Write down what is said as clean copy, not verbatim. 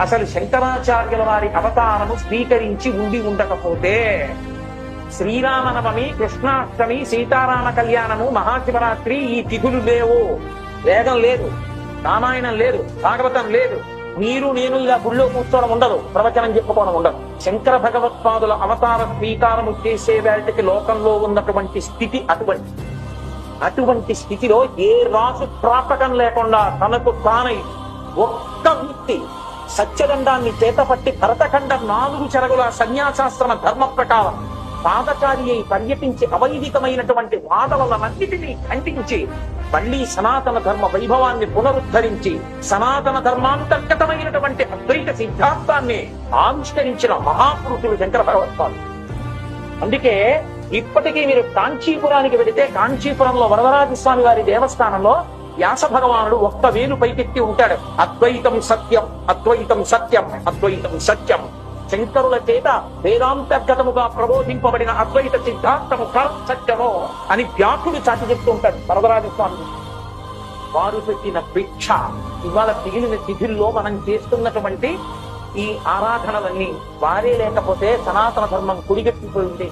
అసలు శంకరాచార్యుల వారి అవతారము స్వీకరించి ఉండి ఉండకపోతే శ్రీరామనవమి, కృష్ణాష్టమి, సీతారామ కళ్యాణము, మహాశివరాత్రి ఈ తిథులు లేవు. వేదం లేదు, రామాయణం లేదు, భాగవతం లేదు. మీరు నేను ఇలా గుళ్ళో కూర్చోవడం ఉండదు, ప్రవచనం చెప్పుకోవడం ఉండదు. శంకర భగవత్పాదుల అవతార స్వీకారము చేసే వాటికి లోకంలో ఉన్నటువంటి స్థితి అటువంటి స్థితిలో ఏ రాసు ప్రాపకం లేకుండా తనకు తానై ఒక్క వ్యక్తి సత్యదండాన్ని చేతపట్టి భరతఖండ 4 చెరగుల సన్యాసాశ్రమ ధర్మ ప్రకారం పాదచారి అయి పర్యటించి అవైదికమైనటువంటి వాదనలన్నిటినీ ఖండించి మళ్లీ సనాతన ధర్మ వైభవాన్ని పునరుద్ధరించి సనాతన ధర్మాంతర్గతమైనటువంటి అద్వైత సిద్ధాంతాన్ని ఆవిష్కరించిన మహాపురుషులు శంకర భగవత్పాదులు. అందుకే ఇప్పటికీ మీరు కాంచీపురానికి వెళితే కాంచీపురంలో వరదరాజస్వామి వారి దేవస్థానంలో వ్యాస భగవానుడు ఒక్క వేలు పైకెత్తి ఉంటాడు. అద్వైతం సత్యం, అద్వైతం సత్యం, అద్వైతం సత్యం. శంకరుల చేత వేదాంతర్గతముగా ప్రబోధింపబడిన అద్వైత సిద్ధాంతము సత్యమో అని వ్యాసుడు చాటి చెప్తూ ఉంటాడు వరదరాజస్వామి. వారు పెట్టిన భిక్ష ఇవాళ మిగిలిన తిథుల్లో మనం చేస్తున్నటువంటి ఈ ఆరాధనలన్నీ వారే లేకపోతే సనాతన ధర్మం కుడిగట్టిపోయింది.